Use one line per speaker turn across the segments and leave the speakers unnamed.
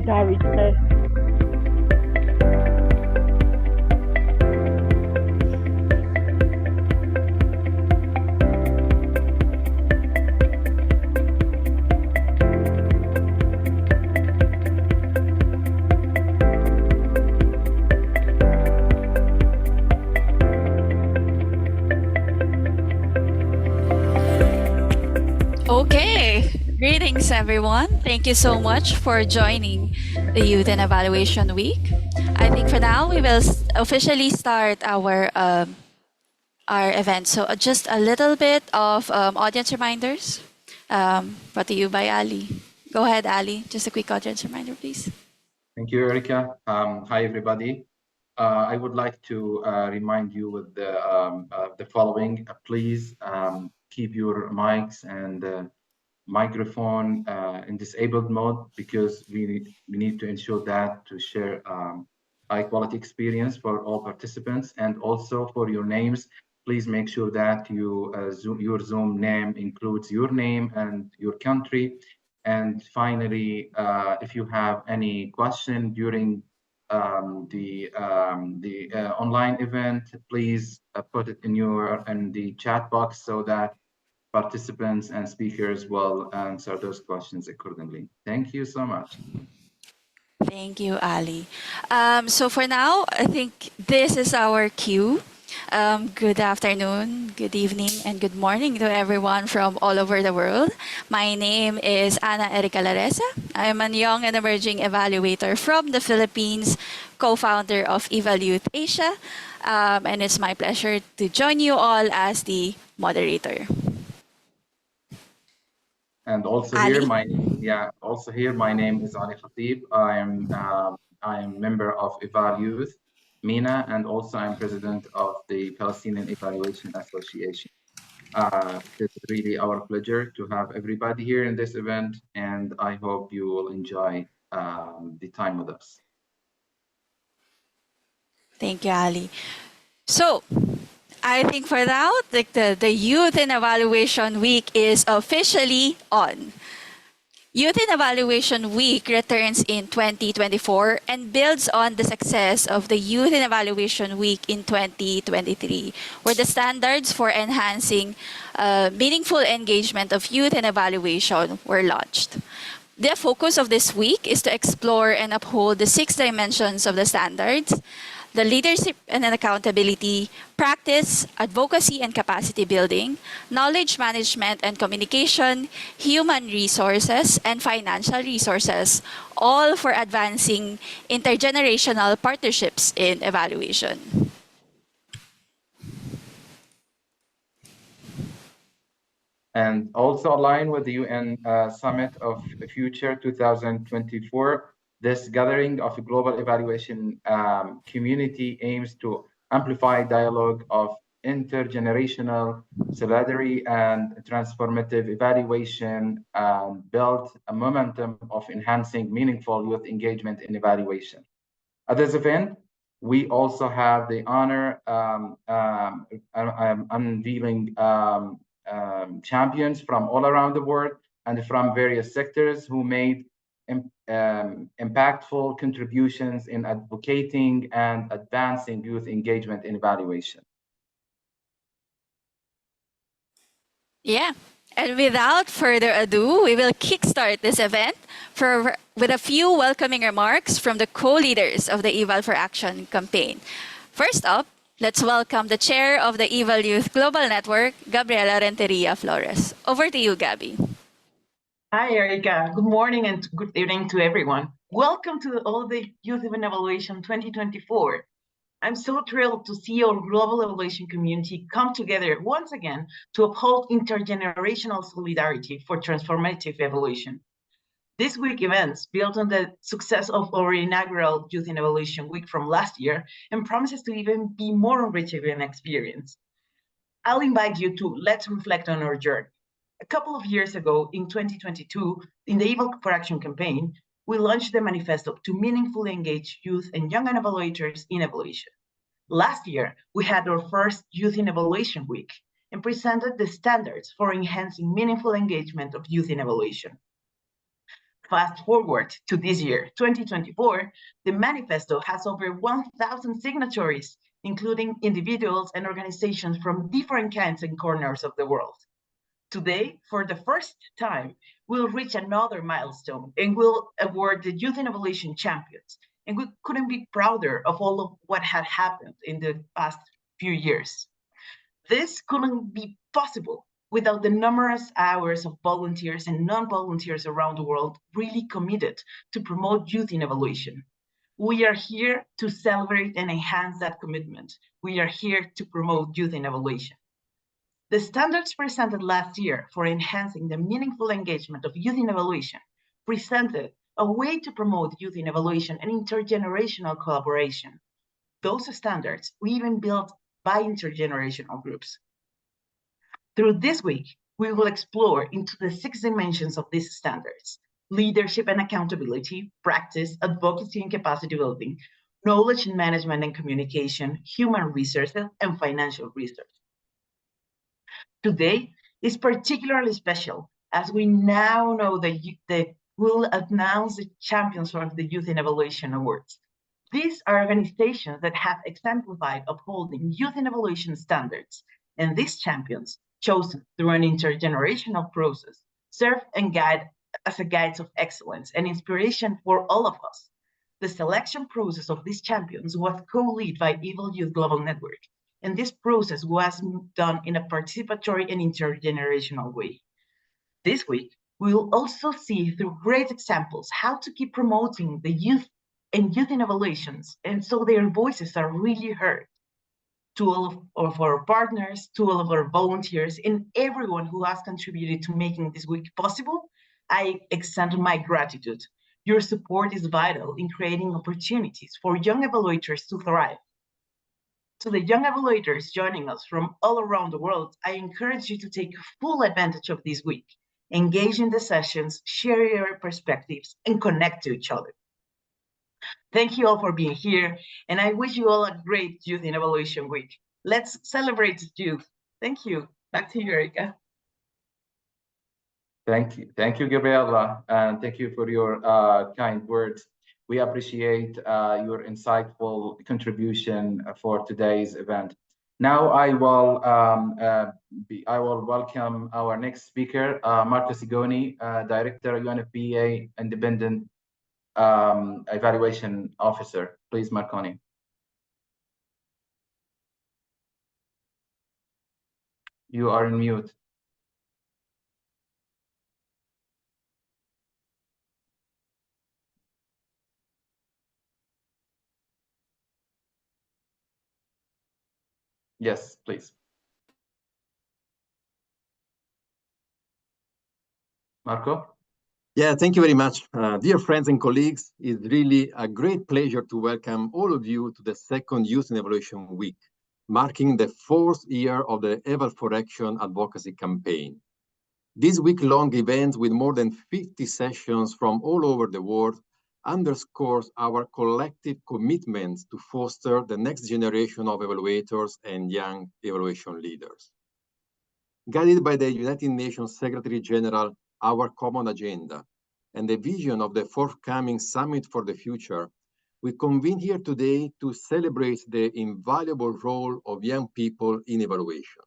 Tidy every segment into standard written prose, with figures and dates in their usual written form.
solidarité.
Okay, greetings everyone. Thank you so much for joining the Youth and Evaluation Week. I think for now we will officially start our event. So just a little bit of audience reminders brought to you by Ali. Go ahead, Ali. Just a quick audience reminder, please.
Thank you, Erica. Hi, everybody. I would like to remind you with the following. Please keep your mics and microphone in disabled mode because we need to ensure that to share high quality experience for all participants, and also for your names. Please make sure that your Zoom name includes your name and your country. And finally, if you have any question during the online event, please put it in the chat box so that participants and speakers will answer those questions accordingly. Thank you so much.
Thank you, Ali. So for now, I think this is our cue. Good afternoon, good evening, and good morning to everyone from all over the world. My name is Ana Erica Laresa. I'm a young and emerging evaluator from the Philippines, co-founder of Eval Youth Asia, and it's my pleasure to join you all as the moderator.
And also
Ali?
here, my name is Ali Khatib. I am member of Eval Youth, MENA, and also I'm president of the Palestinian Evaluation Association. It's really our pleasure to have everybody here in this event, and I hope you will enjoy the time with us.
Thank you, Ali. So, I think for now, the Youth and Evaluation Week is officially on. Youth and Evaluation Week returns in 2024 and builds on the success of the Youth and Evaluation Week in 2023, where the standards for enhancing meaningful engagement of youth and evaluation were launched. The focus of this week is to explore and uphold the 6 dimensions of the standards: the leadership and accountability, practice, advocacy and capacity building, knowledge management and communication, human resources, and financial resources, all for advancing intergenerational partnerships in evaluation.
And also aligned with the UN Summit of the Future 2024, this gathering of a global evaluation community aims to amplify dialogue of intergenerational solidarity and transformative evaluation, build a momentum of enhancing meaningful youth engagement in evaluation. At this event, we also have the honor unveiling champions from all around the world and from various sectors who made impactful contributions in advocating and advancing youth engagement in evaluation.
Yeah, and without further ado, we will kickstart this event with a few welcoming remarks from the co-leaders of the Eval for Action campaign. First up, let's welcome the chair of the Eval Youth Global Network, Gabriela Renteria Flores. Over to you, Gabby.
Hi, Erica. Good morning and good evening to everyone. Welcome to all the Youth Event Evaluation 2024. I'm so thrilled to see our global evaluation community come together once again to uphold intergenerational solidarity for transformative evaluation. This week events build on the success of our inaugural Youth in Evaluation Week from last year and promises to even be more enriching an experience. I'll invite you to let's reflect on our journey. A couple of years ago, in 2022, in the Eval for Action campaign, we launched the manifesto to meaningfully engage youth and young evaluators in evaluation. Last year, we had our first Youth in Evaluation Week and presented the standards for enhancing meaningful engagement of youth in evaluation. Fast forward to this year, 2024, the manifesto has over 1,000 signatories, including individuals and organizations from different kinds and corners of the world. Today, for the first time, we'll reach another milestone and we'll award the Youth Innovation Champions. And we couldn't be prouder of all of what had happened in the past few years. This couldn't be possible without the numerous hours of volunteers and non-volunteers around the world really committed to promote youth innovation. We are here to celebrate and enhance that commitment. We are here to promote youth innovation. The standards presented last year for enhancing the meaningful engagement of youth in evaluation presented a way to promote youth in evaluation and intergenerational collaboration. Those standards we even built by intergenerational groups. Through this week, we will explore into the 6 dimensions of these standards: leadership and accountability, practice, advocacy and capacity building, knowledge and management and communication, human resources, and financial resources. Today is particularly special as we now know that we'll announce the champions of the Youth in Evaluation Awards. These are organizations that have exemplified upholding youth in evaluation standards, and these champions, chosen through an intergenerational process, serve and guide as a guides of excellence and inspiration for all of us. The selection process of these champions was co-led by Evil Youth Global Network, and this process was done in a participatory and intergenerational way. This week, we will also see through great examples how to keep promoting the youth and youth in evaluations, and so their voices are really heard. To all of our partners, to all of our volunteers, and everyone who has contributed to making this week possible, I extend my gratitude. Your support is vital in creating opportunities for young evaluators to thrive. To the young evaluators joining us from all around the world, I encourage you to take full advantage of this week. Engage in the sessions, share your perspectives, and connect to each other. Thank you all for being here, and I wish you all a great Youth in Evaluation Week. Let's celebrate youth. Thank you. Back to you, Erica.
Thank you, Gabriela, and thank you for your kind words. We appreciate your insightful contribution for today's event. Now I will welcome our next speaker, Marco Sigoni, Director, UNFPA Independent Evaluation Officer. Please, Marconi. You are on mute. Yes, please. Marco?
Yeah, thank you very much. Dear friends and colleagues, it's really a great pleasure to welcome all of you to the second Youth in Evaluation Week, marking the 4th year of the Eval for Action advocacy campaign. This week-long event with more than 50 sessions from all over the world underscores our collective commitment to foster the next generation of evaluators and young evaluation leaders. Guided by the United Nations Secretary General, our common agenda, and the vision of the forthcoming Summit for the Future, we convene here today to celebrate the invaluable role of young people in evaluation.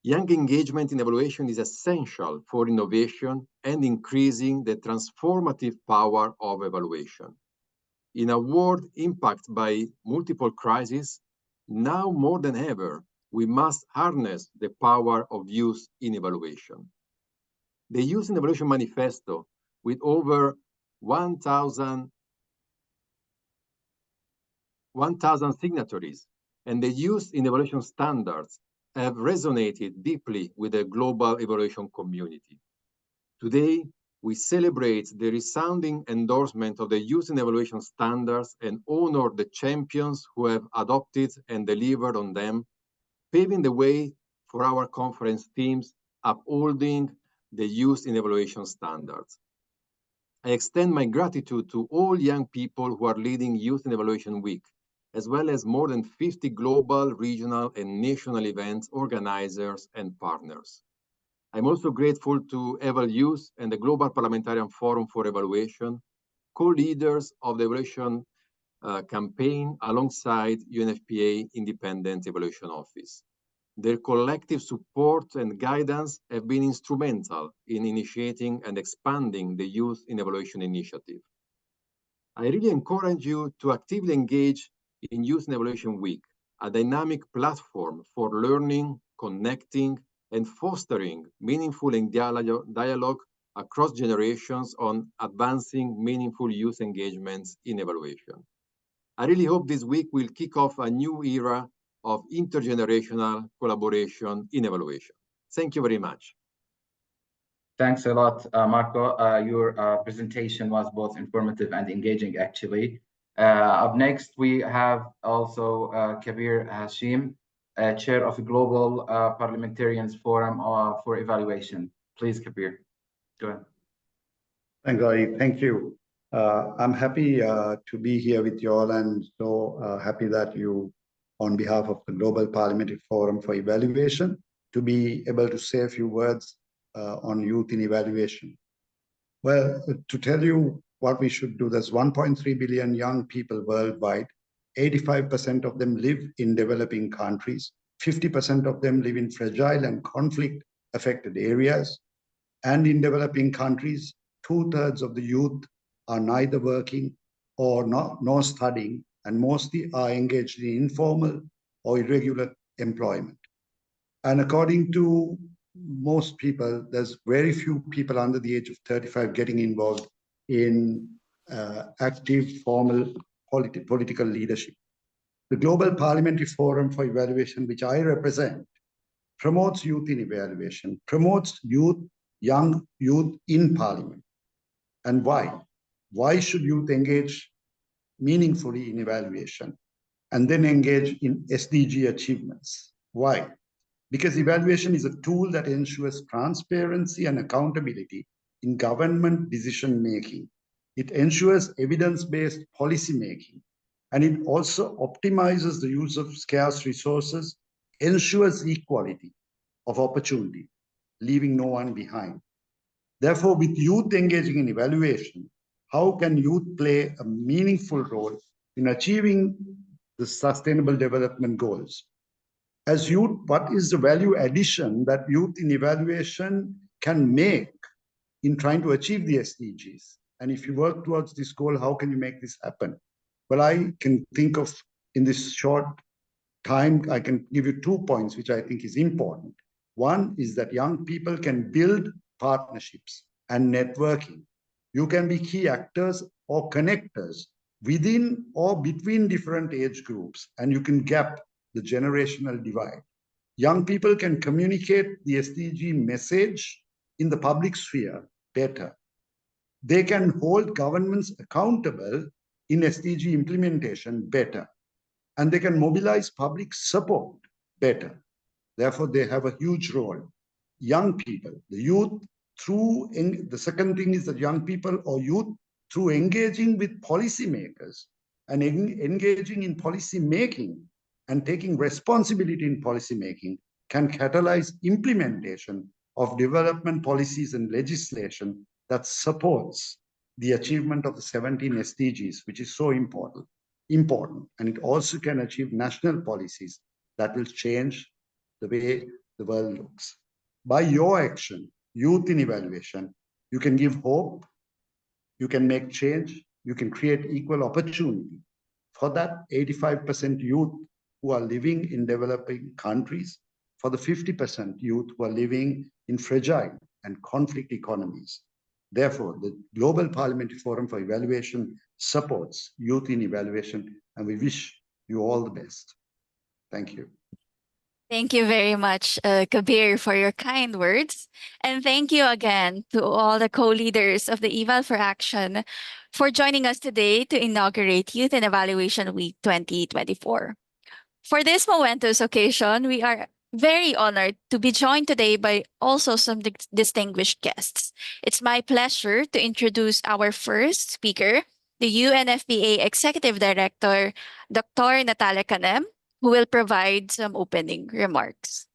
Young engagement in evaluation is essential for innovation and increasing the transformative power of evaluation. In a world impacted by multiple crises, now more than ever, we must harness the power of youth in evaluation. The Youth in Evaluation Manifesto, with over 1,000 signatories, and the Youth in Evaluation standards have resonated deeply with the global evaluation community. Today, we celebrate the resounding endorsement of the Youth in Evaluation standards and honor the champions who have adopted and delivered on them, paving the way for our conference themes upholding the Youth in Evaluation standards. I extend my gratitude to all young people who are leading Youth in Evaluation Week, as well as more than 50 global, regional, and national events organizers and partners. I'm also grateful to Eval Youth and the Global Parliamentarian Forum for Evaluation, co-leaders of the evaluation campaign alongside UNFPA Independent Evaluation Office. Their collective support and guidance have been instrumental in initiating and expanding the Youth in Evaluation initiative. I really encourage you to actively engage in Youth in Evaluation Week, a dynamic platform for learning, connecting, and fostering meaningful dialogue across generations on advancing meaningful youth engagements in evaluation. I really hope this week will kick off a new era of intergenerational collaboration in evaluation. Thank you very much.
Thanks a lot, Marco. Your presentation was both informative and engaging, actually. Up next, we have also Kabir Hashim, Chair of the Global Parliamentarians Forum for Evaluation. Please, Kabir, go ahead.
Thanks, Ari. Thank you. I'm happy to be here with you all, and so happy that you, on behalf of the Global Parliamentary Forum for Evaluation, to be able to say a few words on youth in evaluation. Well, to tell you what we should do, there's 1.3 billion young people worldwide. 85% of them live in developing countries. 50% of them live in fragile and conflict-affected areas. And in developing countries, 2/3 of the youth are neither working nor studying, and mostly are engaged in informal or irregular employment. And according to most people, there's very few people under the age of 35 getting involved in active, formal political leadership. The Global Parliamentary Forum for Evaluation, which I represent, promotes youth in evaluation, promotes young youth in parliament. And why? Why should youth engage meaningfully in evaluation and then engage in SDG achievements? Why? Because evaluation is a tool that ensures transparency and accountability in government decision making. It ensures evidence-based policy making, and it also optimizes the use of scarce resources, ensures equality of opportunity, leaving no one behind. Therefore, with youth engaging in evaluation, how can youth play a meaningful role in achieving the Sustainable Development Goals? As youth, what is the value addition that youth in evaluation can make in trying to achieve the SDGs? And if you work towards this goal, how can you make this happen? Well, I can think of, in this short time, I can give you 2 points, which I think is important. One is that young people can build partnerships and networking. You can be key actors or connectors within or between different age groups, and you can gap the generational divide. Young people can communicate the SDG message in the public sphere better. They can hold governments accountable in SDG implementation better, and they can mobilize public support better. Therefore, they have a huge role. Young people, the youth, the second thing is that young people or youth, through engaging with policymakers and engaging in policy making and taking responsibility in policy making, can catalyze implementation of development policies and legislation that supports the achievement of the 17 SDGs, which is so important. And it also can achieve national policies that will change the way the world looks. By your action, youth in evaluation, you can give hope, you can make change, you can create equal opportunity. For that 85% youth who are living in developing countries, for the 50% youth who are living in fragile and conflict economies. Therefore, the Global Parliamentary Forum for Evaluation supports youth in evaluation, and we wish you all the best. Thank you.
Thank you very much, Kabir, for your kind words. And thank you again to all the co-leaders of the Eval for Action for joining us today to inaugurate Youth in Evaluation Week 2024. For this momentous occasion, we are very honored to be joined today by also some distinguished guests. It's my pleasure to introduce our first speaker, the UNFPA Executive Director, Dr. Natalia Kanem, who will provide some opening remarks.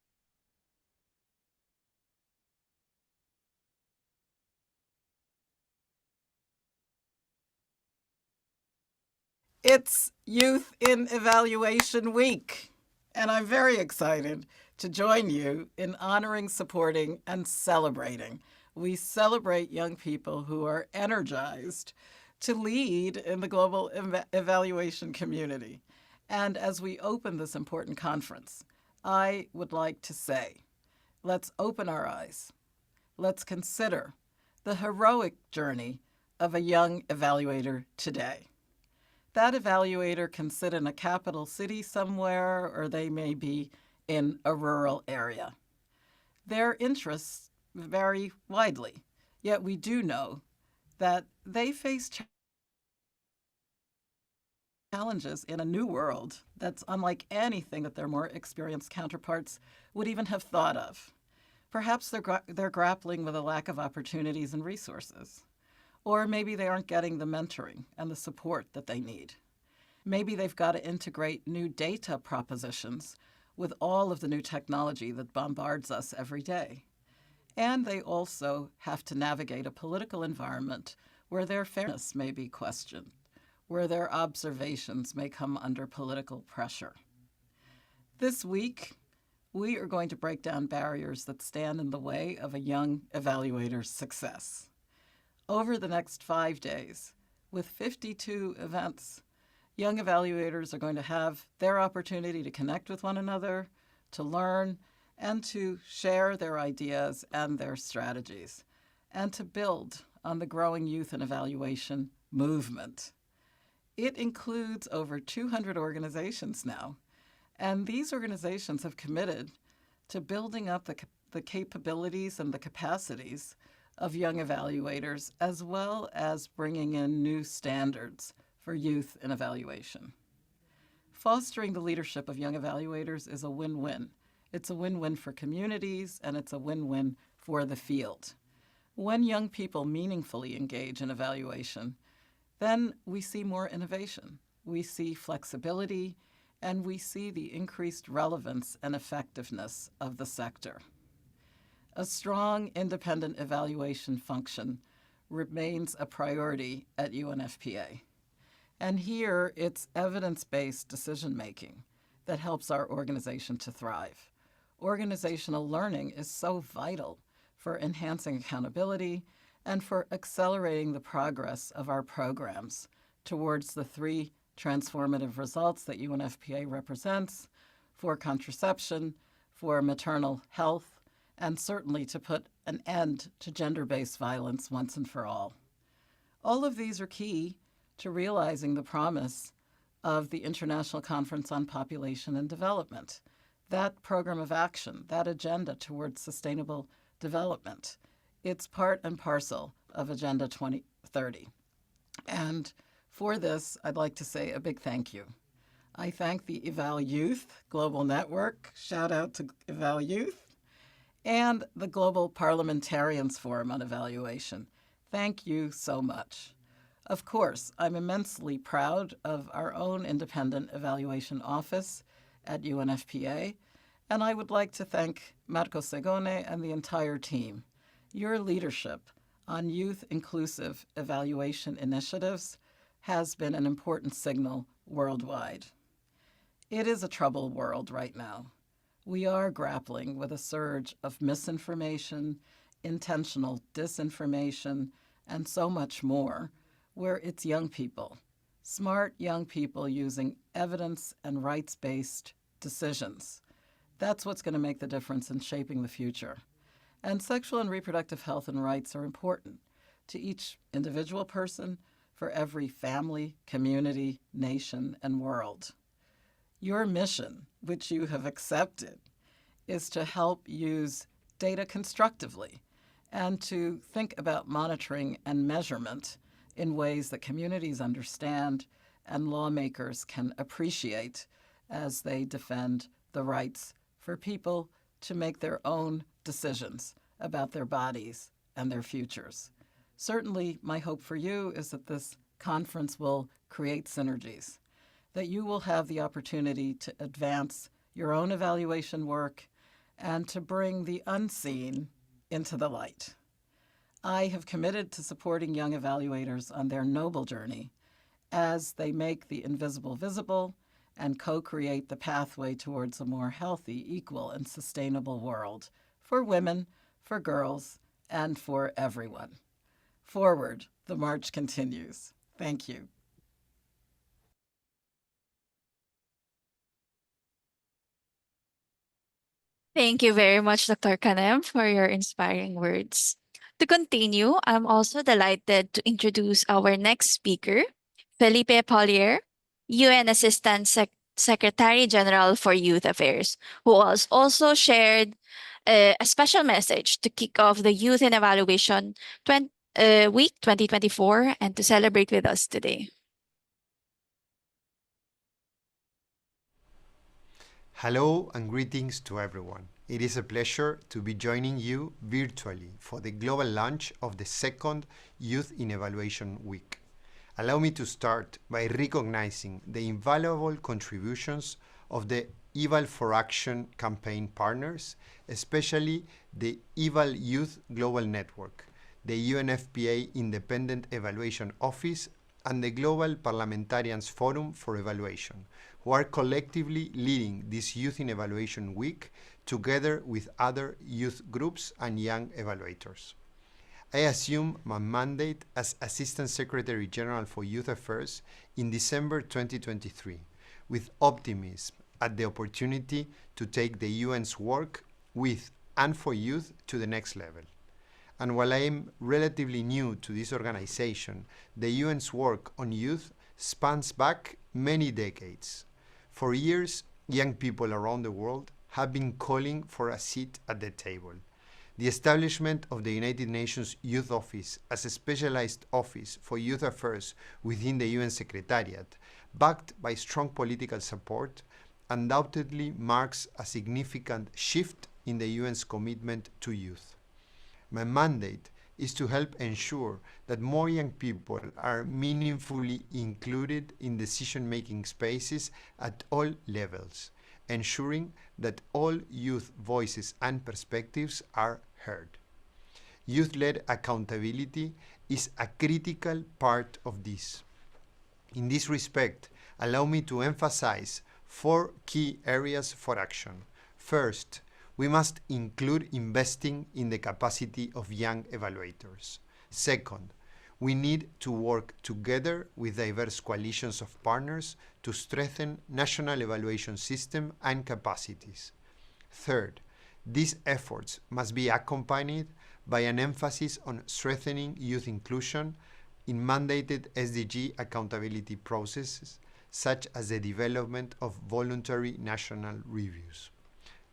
It's Youth in Evaluation Week, and I'm very excited to join you in honoring, supporting, and celebrating. We celebrate young people who are energized to lead in the global evaluation community. And as we open this important conference, I would like to say, let's open our eyes. Let's consider the heroic journey of a young evaluator today. That evaluator can sit in a capital city somewhere, or they may be in a rural area. Their interests vary widely, yet we do know that they face challenges in a new world that's unlike anything that their more experienced counterparts would even have thought of. Perhaps they're grappling with a lack of opportunities and resources. Or maybe they aren't getting the mentoring and the support that they need. Maybe they've got to integrate new data propositions with all of the new technology that bombards us every day. And they also have to navigate a political environment where their fairness may be questioned, where their observations may come under political pressure. This week, we are going to break down barriers that stand in the way of a young evaluator's success. Over the next 5 days, with 52 events, young evaluators are going to have their opportunity to connect with one another, to learn, and to share their ideas and their strategies, and to build on the growing youth and evaluation movement. It includes over 200 organizations now, and these organizations have committed to building up the capabilities and the capacities of young evaluators, as well as bringing in new standards for youth in evaluation. Fostering the leadership of young evaluators is a win-win. It's a win-win for communities, and it's a win-win for the field. When young people meaningfully engage in evaluation, then we see more innovation, we see flexibility, and we see the increased relevance and effectiveness of the sector. A strong independent evaluation function remains a priority at UNFPA. And here, it's evidence-based decision-making that helps our organization to thrive. Organizational learning is so vital for enhancing accountability and for accelerating the progress of our programs towards the 3 transformative results that UNFPA represents for contraception, for maternal health, and certainly to put an end to gender-based violence once and for all. All of these are key to realizing the promise of the International Conference on Population and Development, that program of action, that agenda towards sustainable development. It's part and parcel of Agenda 2030. And for this, I'd like to say a big thank you. I thank the Eval Youth Global Network, shout out to Eval Youth, and the Global Parliamentarians Forum on Evaluation. Thank you so much. Of course, I'm immensely proud of our own independent evaluation office at UNFPA, and I would like to thank Marco Segone and the entire team. Your leadership on youth-inclusive evaluation initiatives has been an important signal worldwide. It is a troubled world right now. We are grappling with a surge of misinformation, intentional disinformation, and so much more, where it's young people, smart young people using evidence and rights-based decisions. That's what's going to make the difference in shaping the future. And sexual and reproductive health and rights are important to each individual person, for every family, community, nation, and world. Your mission, which you have accepted, is to help use data constructively and to think about monitoring and measurement in ways that communities understand and lawmakers can appreciate as they defend the rights for people to make their own decisions about their bodies and their futures. Certainly, my hope for you is that this conference will create synergies, that you will have the opportunity to advance your own evaluation work and to bring the unseen into the light. I have committed to supporting young evaluators on their noble journey, as they make the invisible visible and co-create the pathway towards a more healthy, equal, and sustainable world for women, for girls, and for everyone. Forward, the march continues. Thank you.
Thank you very much, Dr. Kanem, for your inspiring words. To continue, I'm also delighted to introduce our next speaker, Felipe Paullier, UN Assistant Secretary General for Youth Affairs, who has also shared a special message to kick off the Youth in Evaluation Week 2024 and to celebrate with us today.
Hello and greetings to everyone. It is a pleasure to be joining you virtually for the global launch of the second Youth in Evaluation Week. Allow me to start by recognizing the invaluable contributions of the Eval for Action campaign partners, especially the Eval Youth Global Network, the UNFPA Independent Evaluation Office, and the Global Parliamentarians Forum for Evaluation, who are collectively leading this Youth in Evaluation Week together with other youth groups and young evaluators. I assume my mandate as Assistant Secretary General for Youth Affairs in December 2023, with optimism at the opportunity to take the UN's work with and for youth to the next level. And while I am relatively new to this organization, the UN's work on youth spans back many decades. For years, young people around the world have been calling for a seat at the table. The establishment of the United Nations Youth Office as a specialized office for youth affairs within the UN Secretariat, backed by strong political support, undoubtedly marks a significant shift in the UN's commitment to youth. My mandate is to help ensure that more young people are meaningfully included in decision-making spaces at all levels, ensuring that all youth voices and perspectives are heard. Youth-led accountability is a critical part of this. In this respect, allow me to emphasize 4 key areas for action. First, we must include investing in the capacity of young evaluators. Second, we need to work together with diverse coalitions of partners to strengthen national evaluation system and capacities. Third, these efforts must be accompanied by an emphasis on strengthening youth inclusion in mandated SDG accountability processes, such as the development of voluntary national reviews.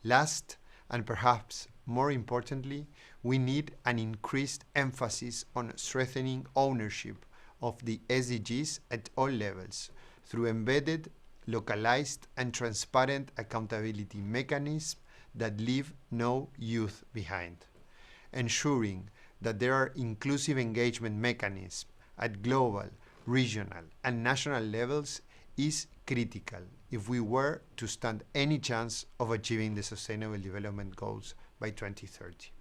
Last, and perhaps more importantly, we need an increased emphasis on strengthening ownership of the SDGs at all levels through embedded, localized, and transparent accountability mechanisms that leave no youth behind. Ensuring that there are inclusive engagement mechanisms at global, regional, and national levels is critical if we were to stand any chance of achieving the Sustainable Development Goals by 2030.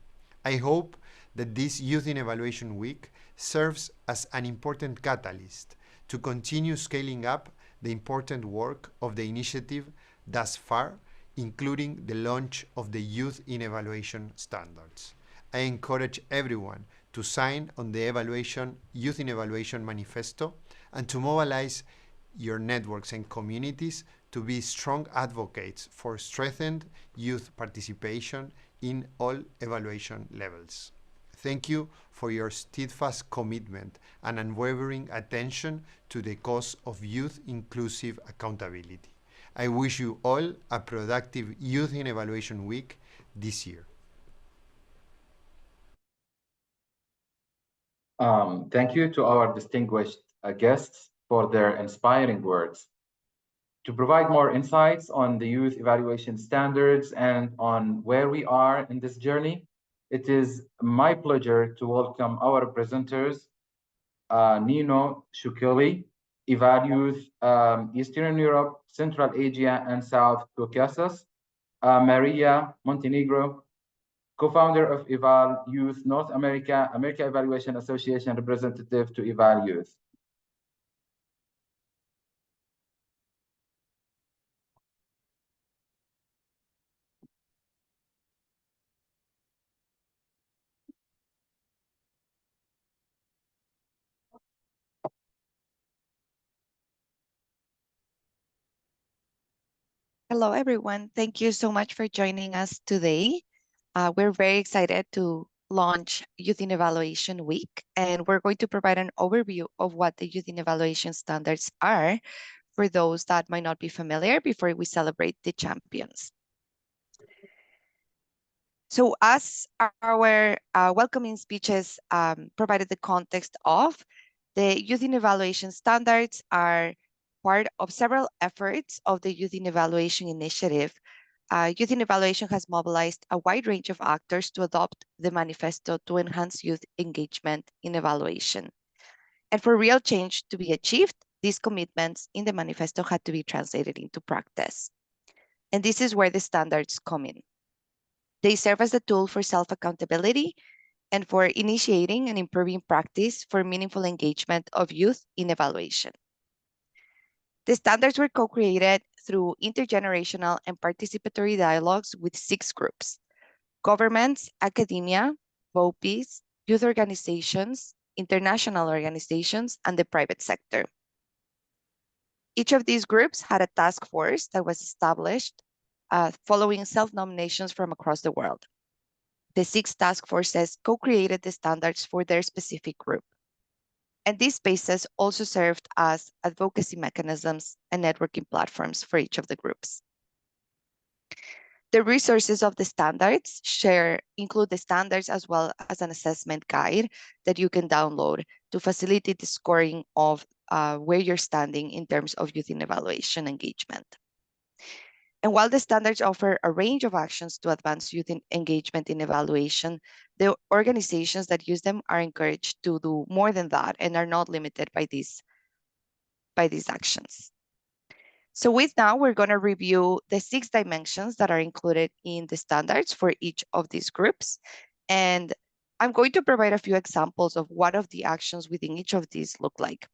I hope that this Youth in Evaluation Week serves as an important catalyst to continue scaling up the important work of the initiative thus far, including the launch of the Youth in Evaluation Standards. I encourage everyone to sign on the Youth in Evaluation Manifesto and to mobilize your networks and communities to be strong advocates for strengthened youth participation in all evaluation levels. Thank you for your steadfast commitment and unwavering attention to the cause of youth inclusive accountability. I wish you all a productive Youth in Evaluation Week this year.
Thank you to our distinguished guests for their inspiring words. To provide more insights on the youth evaluation standards and on where we are in this journey, it is my pleasure to welcome our presenters, Nino Shukeli, Eval Youth Eastern Europe, Central Asia, and South Caucasus, Maria Montenegro, co-founder of Eval Youth North America, America Evaluation Association representative to Eval Youth.
Hello, everyone. Thank you so much for joining us today. We're very excited to launch Youth in Evaluation Week, and we're going to provide an overview of what the Youth in Evaluation standards are for those that might not be familiar before we celebrate the champions. So as our welcoming speeches provided the context of, the Youth in Evaluation standards are part of several efforts of the Youth in Evaluation initiative. Youth in Evaluation has mobilized a wide range of actors to adopt the manifesto to enhance youth engagement in evaluation. And for real change to be achieved, these commitments in the manifesto had to be translated into practice. And this is where the standards come in. They serve as a tool for self-accountability and for initiating and improving practice for meaningful engagement of youth in evaluation. The standards were co-created through intergenerational and participatory dialogues with 6 groups: governments, academia, VOPs, youth organizations, international organizations, and the private sector. Each of these groups had a task force that was established following self-nominations from across the world. The 6 task forces co-created the standards for their specific group. And these spaces also served as advocacy mechanisms and networking platforms for each of the groups. The resources of the standards include the standards as well as an assessment guide that you can download to facilitate the scoring of where you're standing in terms of youth in evaluation engagement. And while the standards offer a range of actions to advance youth engagement in evaluation, the organizations that use them are encouraged to do more than that and are not limited by these actions. So with now, we're going to review the 6 dimensions that are included in the standards for each of these groups. And I'm going to provide a few examples of what of the actions within each of these look like.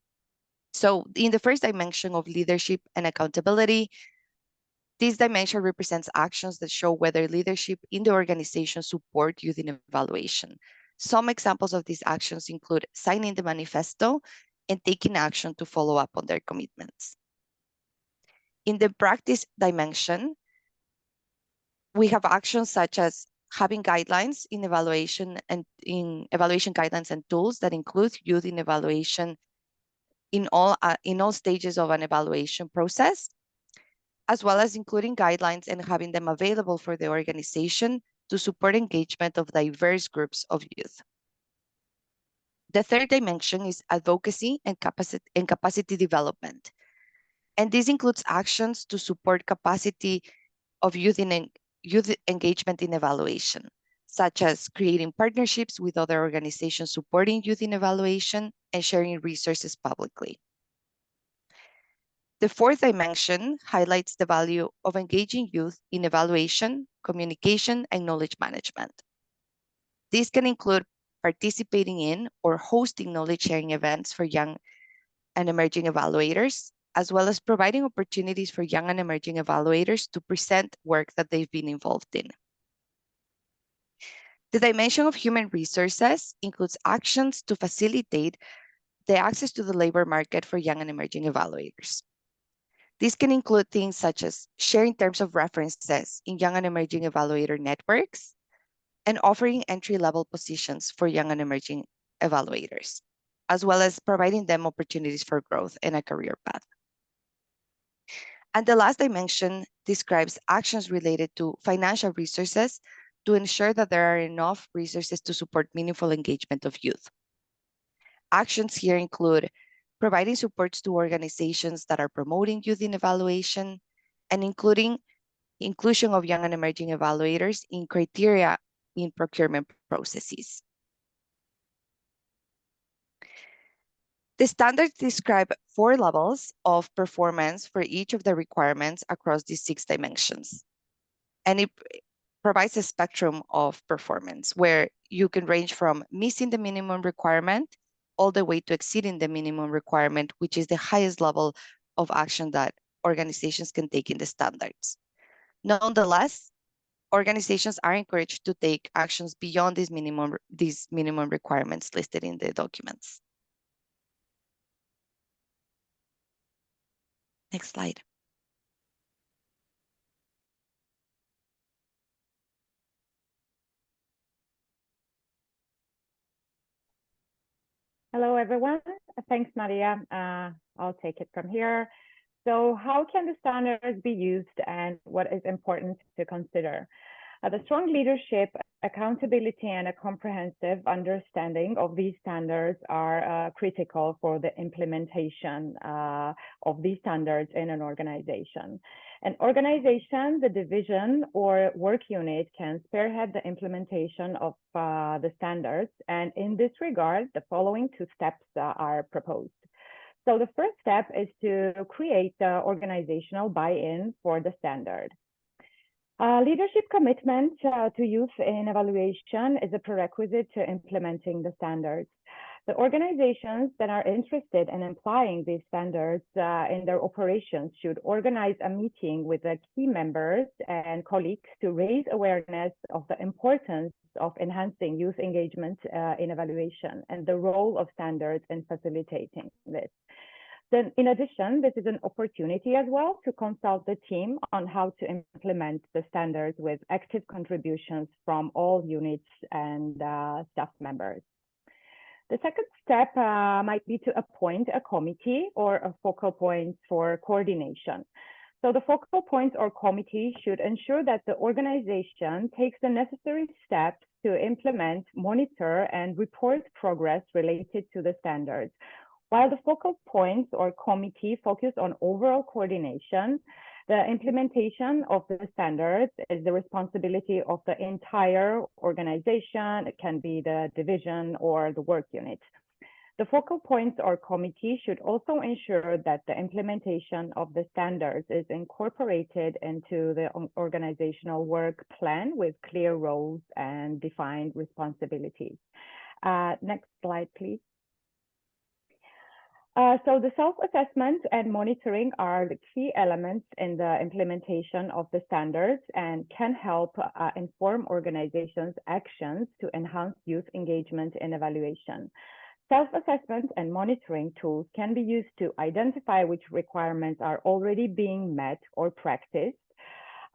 So in the first dimension of leadership and accountability, this dimension represents actions that show whether leadership in the organization support youth in evaluation. Some examples of these actions include signing the manifesto and taking action to follow up on their commitments. In the practice dimension, we have actions such as having guidelines in evaluation guidelines and tools that include youth in evaluation in all stages of an evaluation process, as well as including guidelines and having them available for the organization to support engagement of diverse groups of youth. The third dimension is advocacy and capacity development. And this includes actions to support capacity of youth engagement in evaluation, such as creating partnerships with other organizations supporting youth in evaluation and sharing resources publicly. The fourth dimension highlights the value of engaging youth in evaluation, communication, and knowledge management. This can include participating in or hosting knowledge sharing events for young and emerging evaluators, as well as providing opportunities for young and emerging evaluators to present work that they've been involved in. The dimension of human resources includes actions to facilitate the access to the labor market for young and emerging evaluators. This can include things such as sharing terms of references in young and emerging evaluator networks and offering entry-level positions for young and emerging evaluators, as well as providing them opportunities for growth and a career path. And the last dimension describes actions related to financial resources to ensure that there are enough resources to support meaningful engagement of youth. Actions here include providing supports to organizations that are promoting youth in evaluation and including inclusion of young and emerging evaluators in criteria in procurement processes. The standards describe 4 levels of performance for each of the requirements across these 6 dimensions. And it provides a spectrum of performance where you can range from missing the minimum requirement all the way to exceeding the minimum requirement, which is the highest level of action that organizations can take in the standards. Nonetheless, organizations are encouraged to take actions beyond these minimum requirements listed in the documents. Next slide.
Hello, everyone. Thanks, Nadia. I'll take it from here. So how can the standards be used and what is important to consider? The strong leadership, accountability, and a comprehensive understanding of these standards are critical for the implementation of these standards in an organization. An organization, the division or work unit can spearhead the implementation of the standards. And in this regard, the following two steps are proposed. So the first step is to create the organizational buy-in for the standard. Leadership commitment to youth in evaluation is a prerequisite to implementing the standards. The organizations that are interested in applying these standards in their operations should organize a meeting with the key members and colleagues to raise awareness of the importance of enhancing youth engagement in evaluation and the role of standards in facilitating this. Then, in addition, this is an opportunity as well to consult the team on how to implement the standards with active contributions from all units and staff members. The second step might be to appoint a committee or a focal point for coordination. So the focal point or committee should ensure that the organization takes the necessary steps to implement, monitor, and report progress related to the standards. While the focal points or committee focus on overall coordination, the implementation of the standards is the responsibility of the entire organization. It can be the division or the work unit. The focal points or committee should also ensure that the implementation of the standards is incorporated into the organizational work plan with clear roles and defined responsibilities. Next slide, please. So the self-assessment and monitoring are the key elements in the implementation of the standards and can help inform organizations' actions to enhance youth engagement in evaluation. Self-assessment and monitoring tools can be used to identify which requirements are already being met or practiced,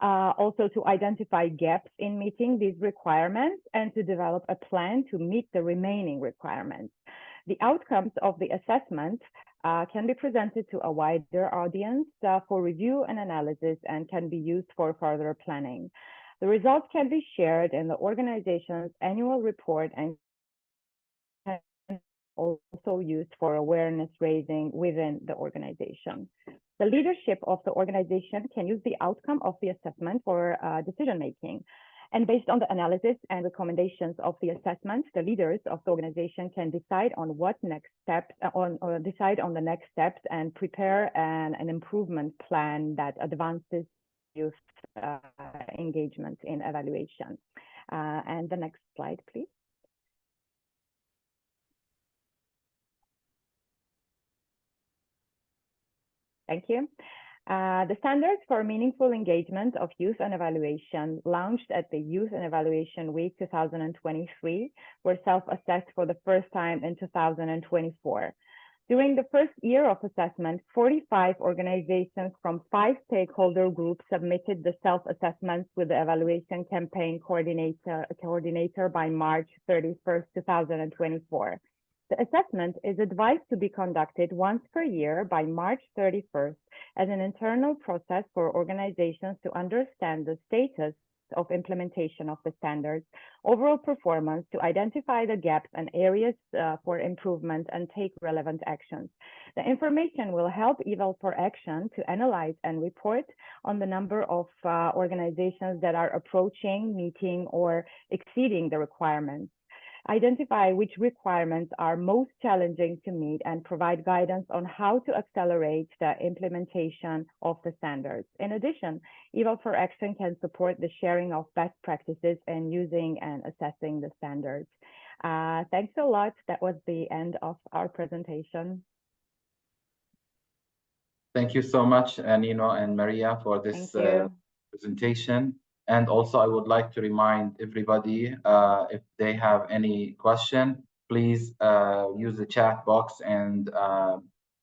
also to identify gaps in meeting these requirements and to develop a plan to meet the remaining requirements. The outcomes of the assessment can be presented to a wider audience for review and analysis and can be used for further planning. The results can be shared in the organization's annual report and can also used for awareness raising within the organization. The leadership of the organization can use the outcome of the assessment for decision making. And based on the analysis and recommendations of the assessment, the leaders of the organization can decide on what next steps, decide on the next steps and prepare an improvement plan that advances youth engagement in evaluation. And the next slide, please. Thank you. The standards for meaningful engagement of youth and evaluation launched at the Youth and Evaluation Week 2023 were self-assessed for the first time in 2024. During the first year of assessment, 45 organizations from 5 stakeholder groups submitted the self-assessments with the evaluation campaign coordinator by March 31st, 2024. The assessment is advised to be conducted once per year by March 31st as an internal process for organizations to understand the status of implementation of the standards, overall performance, to identify the gaps and areas for improvement and take relevant actions. The information will help Eval for Action to analyze and report on the number of organizations that are approaching, meeting, or exceeding the requirements. Identify which requirements are most challenging to meet and provide guidance on how to accelerate the implementation of the standards. In addition, Eval for Action can support the sharing of best practices in using and assessing the standards. Thanks a lot. That was the end of our presentation.
Thank you so much, Nino and Maria, for this presentation. And also, I would like to remind everybody, if they have any question, please use the chat box, and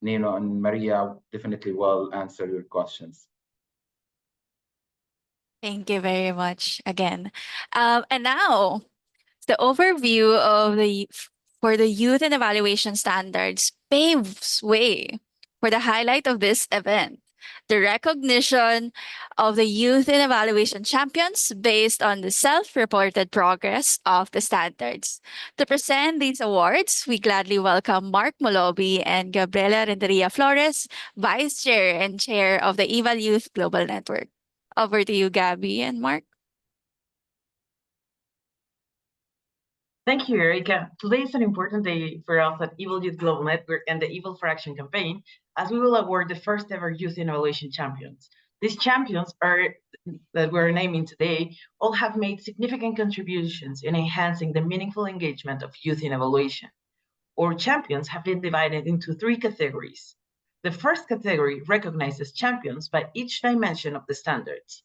Nino and Maria definitely will answer your questions.
Thank you very much again. And now, the overview of the for the Youth and Evaluation Standards paves way for the highlight of this event, the recognition of the Youth and Evaluation Champions based on the self-reported progress of the standards. To present these awards, we gladly welcome Mark Molobi and Gabriela Renteria Flores, Vice Chair and Chair of the Eval Youth Global Network. Over to you, Gabby and Mark.
Thank you, Erica. Today is an important day for us at Eval Youth Global Network and the Eval for Action campaign, as we will award the first ever Youth in Evaluation champions. These champions that we're naming today all have made significant contributions in enhancing the meaningful engagement of youth in evaluation. Our champions have been divided into 3 categories. The first category recognizes champions by each dimension of the standards.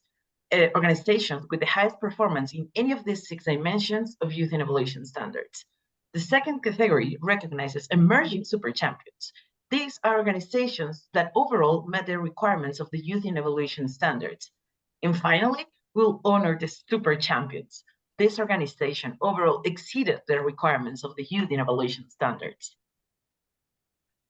Organizations with the highest performance in any of these 6 dimensions of youth and evaluation standards. The second category recognizes emerging super champions. These are organizations that overall met the requirements of the youth and evaluation standards. And finally, we'll honor the super champions. This organization overall exceeded the requirements of the youth and evaluation standards.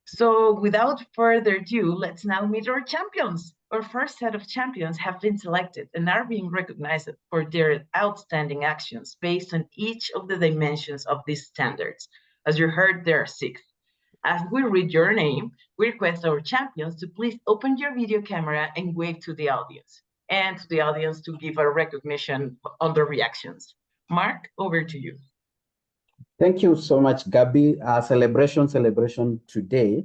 So without further ado, let's now meet our champions. Our first set of champions have been selected and are being recognized for their outstanding actions based on each of the dimensions of these standards. As you heard, there are 6. As we read your name, we request our champions to please open your video camera and wave to the audience, and to the audience to give a recognition on their reactions. Mark, over to you.
Thank you so much, Gabby. Celebration today.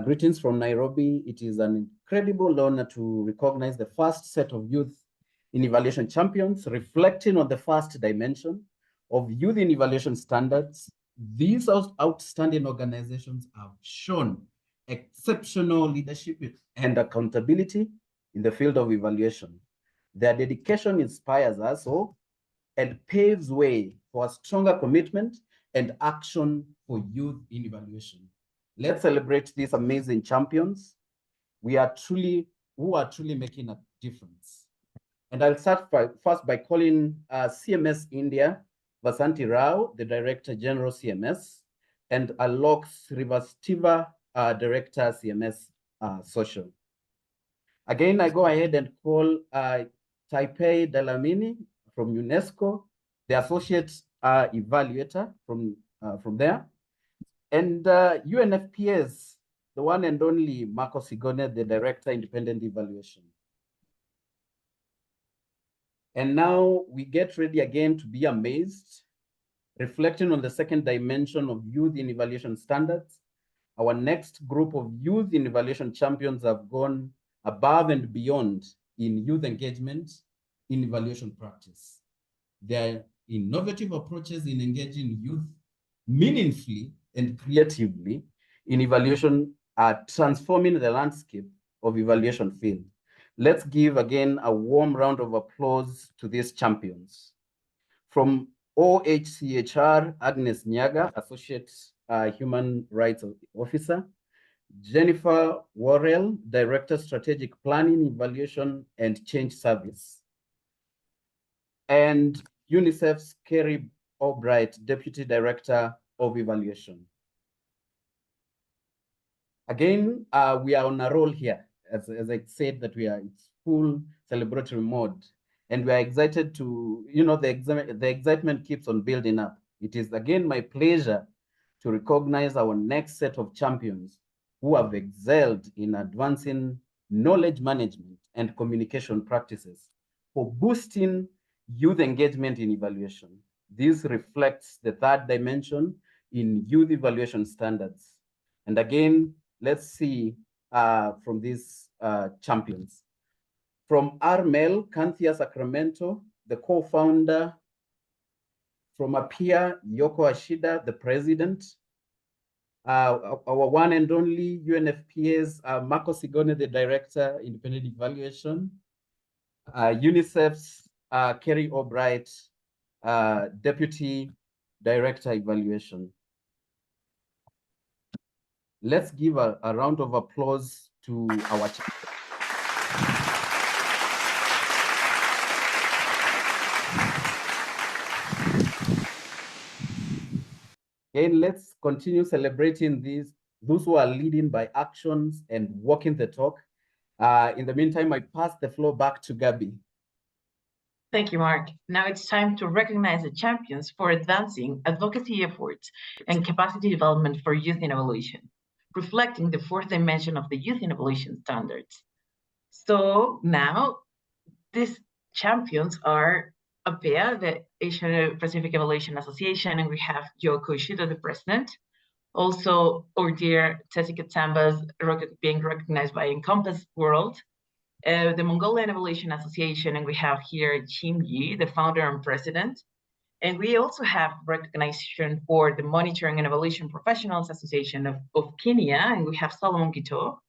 Greetings from Nairobi. It is an incredible honor to recognize the first set of youth in evaluation champions, reflecting on the first dimension of youth in evaluation standards. These outstanding organizations have shown exceptional leadership and accountability in the field of evaluation. Their dedication inspires us all and paves way for a stronger commitment and action for youth in evaluation. Let's celebrate these amazing champions who are truly making a difference. And I'll start first by calling CMS India, Vasanti Rao, the Director General CMS, and Alok Srivastava, Director CMS Social. Again, I go ahead and call Taipei Dalamini from UNESCO, the Associate Evaluator from there, and UNFPS, the one and only Marco Sigone, the Director Independent Evaluation. And now we get ready again to be amazed, reflecting on the second dimension of youth in evaluation standards. Our next group of youth in evaluation champions have gone above and beyond in youth engagement in evaluation practice. Their innovative approaches in engaging youth meaningfully and creatively in evaluation are transforming the landscape of evaluation field. Let's give again a warm round of applause to these champions. From OHCHR, Agnes Nyaga, Associate Human Rights Officer, Jennifer Worrell, Director Strategic Planning, Evaluation and Change Service, and UNICEF's Kerry Albright, Deputy Director of Evaluation. Again, we are on a roll here. As I said, that we are in full celebratory mode, and we are excited to, the excitement keeps on building up. It is again my pleasure to recognize our next set of champions who have excelled in advancing knowledge management and communication practices for boosting youth engagement in evaluation. This reflects the third dimension in youth evaluation standards. And again, let's see from these champions. From RML, Canthia Sacramento, the co-founder. From Apia, Yoko Ashida, the president. Our one and only UNFPA's Marco Sigone, the director, independent evaluation. UNICEF's Kerry Albright, deputy director evaluation. Let's give a round of applause to our champions. Again, let's continue celebrating those who are leading by actions and walking the talk. In the meantime, I pass the floor back to Gabby.
Thank you, Mark. Now it's time to recognize the champions for advancing advocacy efforts and capacity development for youth in evaluation, reflecting the fourth dimension of the youth in evaluation standards. So now these champions are APEA, the Asian Pacific Evaluation Association, and we have Yoko Ishida, the president. Also, our dear Jessica Tsambas being recognized by Encompass World, the Mongolian Evaluation Association, and we have here Chim Yi, the founder and president. And we also have recognition for the Monitoring and Evaluation Professionals Association of Kenya, and we have Solomon Gito.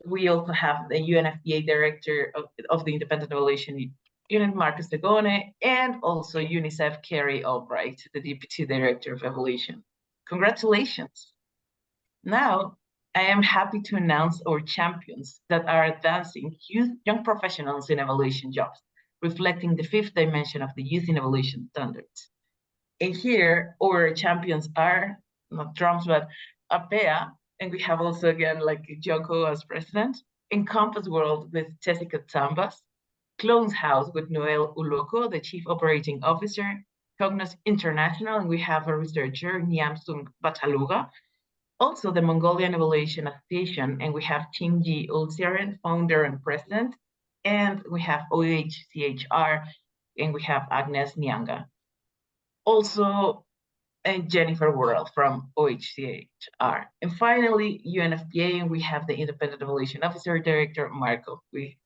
We also have the UNFPA director of the Independent Evaluation Unit, Marcus Degone, and also UNICEF Carrie Albright, the deputy director of evaluation. Congratulations. Now, I am happy to announce our champions that are advancing young professionals in evaluation jobs, reflecting the fifth dimension of the youth in evaluation standards. And here, our champions are, not drums, but APEA, and we have also, again, like Joko as president, Encompass World with Jessica Tsambas, Clones House with Noel Uloko, the chief operating officer, Cognos International, and we have a researcher, Niamsung Bataluga, also the Mongolian Evaluation Association, and we have Chimji Ulsiaren, founder and president, and we have OHCHR, and we have Agnes Nyanga. Also, and Jennifer Worrell from OHCHR. And finally, UNFPA, and we have the Independent Evaluation Officer Director, Marco. We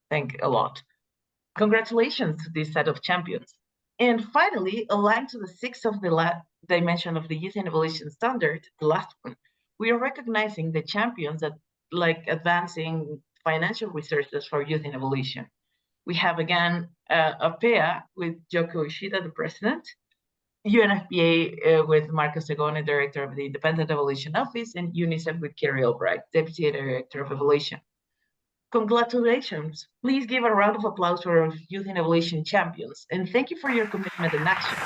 thank a lot. Congratulations to this set of champions. And finally, aligned to the sixth of the dimension of the youth and evaluation standard, the last one, we are recognizing the champions that like advancing financial resources for youth and evaluation. We have again APEA with Joko Ishida, the president, UNFPA with Marcus Degone, director of the Independent Evaluation Office, and UNICEF with Carrie Albright, deputy director of evaluation. Congratulations. Please give a round of applause for our youth in evaluation champions, and thank you for your commitment and action.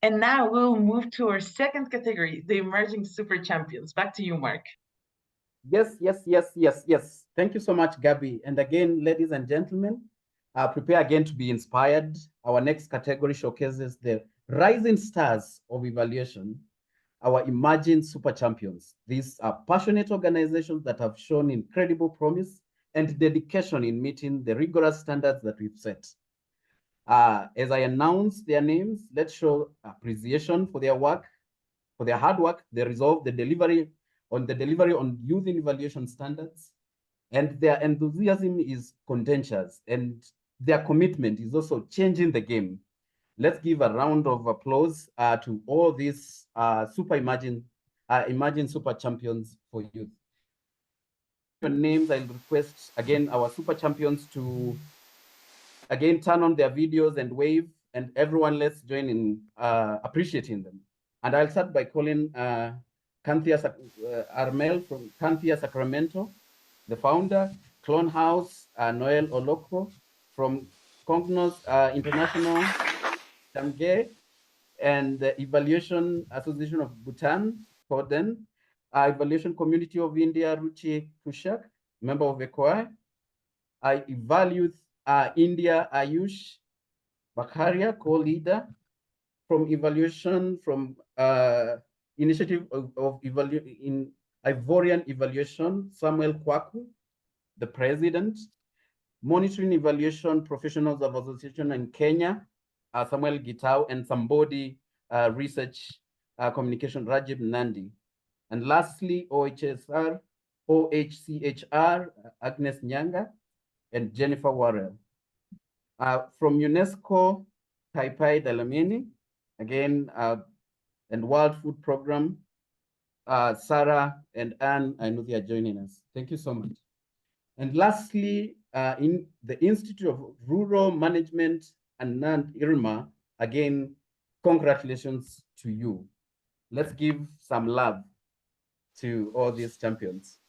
And now we'll move to our second category, the emerging super champions. Back to you, Mark.
Yes. Thank you so much, Gabby. And again, ladies and gentlemen, prepare again to be inspired. Our next category showcases the rising stars of evaluation, our emerging super champions. These are passionate organizations that have shown incredible promise and dedication in meeting the rigorous standards that we've set. As I announce their names, let's show appreciation for their work, for their hard work, their resolve, the delivery on youth in evaluation standards, and their enthusiasm is contagious, and their commitment is also changing the game. Let's give a round of applause to all these emerging super champions for youth. Your names, I'll request again our super champions to again turn on their videos and wave, and everyone let's join in appreciating them. And I'll start by calling Canthia Armel from Canthia Sacramento, the founder, Clone House, Noel Oloko from Cognos International, Tamge, and the Evaluation Association of Bhutan, Koden, Evaluation Community of India, Ruchi Kushak, member of ECOI, Evaluate India, Ayush Bakaria, co-leader from Evaluation, from Initiative of in Ivorian Evaluation, Samuel Kwaku, the president, Monitoring Evaluation Professionals of Association in Kenya, Samuel Gitau, and somebody Research Communication, Rajib Nandi. And lastly, OHCHR, Agnes Nyanga, and Jennifer Worrell. From UNESCO, Taipai Dalamini, again, and World Food Program, Sarah and Anne, I know they are joining us. Thank you so much. And lastly, in the Institute of Rural Management and Irma, again, congratulations to you. Let's give some love to all these champions.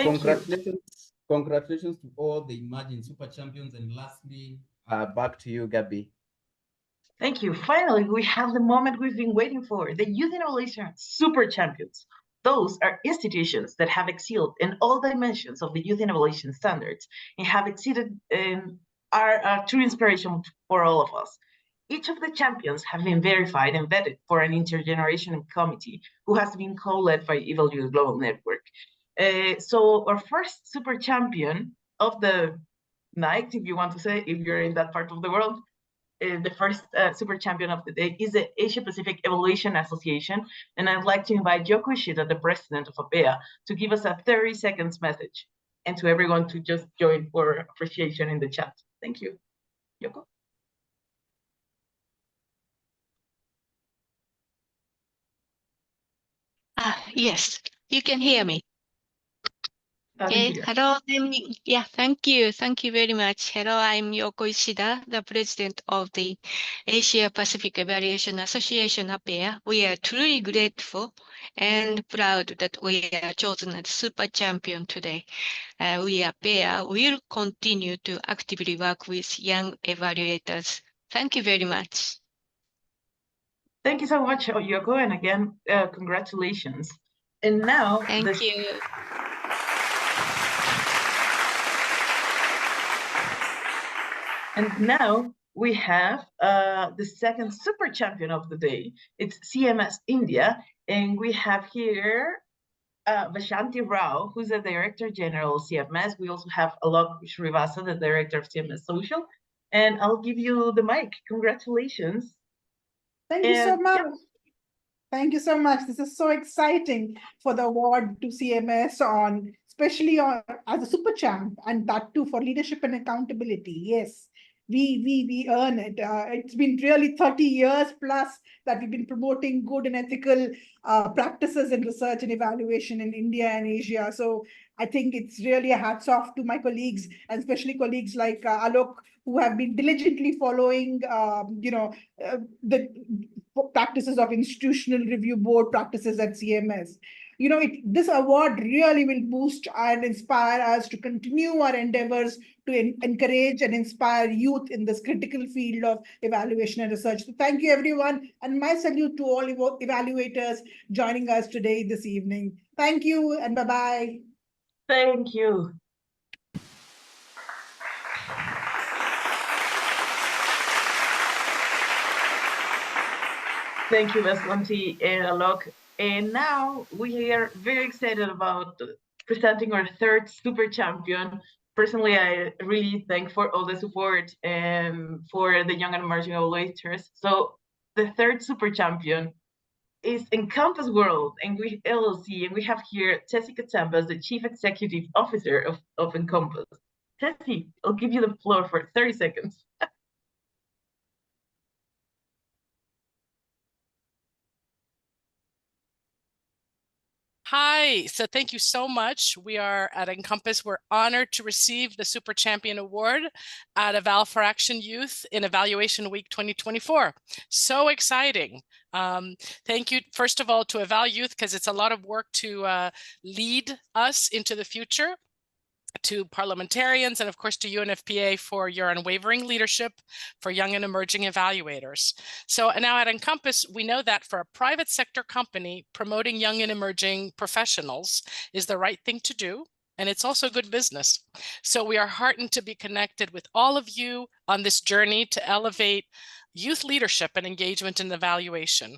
Congratulations to all the emerging super champions. And lastly, back to you, Gabby.
Thank you. Finally, we have the moment we've been waiting for, the Youth Innovation Super Champions. Those are institutions that have excelled in all dimensions of the youth innovation standards and have exceeded in are true inspiration for all of us. Each of the champions have been verified and vetted for an intergenerational committee who has been co-led by Evaluate Global Network. So our first super champion of the night, if you want to say, if you're in that part of the world, the first super champion of the day is the Asia Pacific Evaluation Association. And I'd like to invite Yoko Ishida, the president of APEA, to give us a 30 seconds message and to everyone to just join for appreciation in the chat. Thank you. Yoko?
Yes, you can hear me.
Okay.
Hello, yeah, thank you. Thank you very much. Hello, I'm Yoko Ishida, the president of the Asia Pacific Evaluation Association APEA. We are truly grateful and proud that we are chosen as super champion today. We APEA will continue to actively work with young evaluators. Thank you very much.
Thank you so much, Yoko, and again, congratulations. And now,
thank you.
And now we have the second super champion of the day. It's CMS India, and we have here Vashanti Rao, who's the Director General of CMS. We also have Alok Srivastava, the Director of CMS Social. And I'll give you the mic. Congratulations.
Thank you so much. Yeah. Thank you so much. This is so exciting for the award to CMS especially as a super champ, and that too for leadership and accountability. Yes, we earn it. It's been really 30 years plus that we've been promoting good and ethical practices in research and evaluation in India and Asia. So I think it's really a hats off to my colleagues, and especially colleagues like Alok, who have been diligently following, the practices of institutional review board practices at CMS. This award really will boost and inspire us to continue our endeavors to encourage and inspire youth in this critical field of evaluation and research. So thank you, everyone. And my salute to all evaluators joining us today, this evening. Thank you, and bye-bye.
Thank you. Thank you, Vaswanti and Alok. And now we are very excited about presenting our third super champion. Personally, I really thank for all the support and for the young and emerging evaluators. So the third super champion is Encompass World and LLC, and we have here Tessie Katamba, the Chief Executive Officer of Encompass. Tessie, I'll give you the floor for 30 seconds.
Hi, so thank you so much. We are at Encompass. We're honored to receive the Super Champion Award at Eval for Action Youth in Evaluation Week 2024. So exciting. Thank you, first of all, to Eval Youth, because it's a lot of work to lead us into the future, to parliamentarians, and of course to UNFPA for your unwavering leadership for young and emerging evaluators. So now at Encompass, we know that for a private sector company, promoting young and emerging professionals is the right thing to do, and it's also good business. So we are heartened to be connected with all of you on this journey to elevate youth leadership and engagement in evaluation.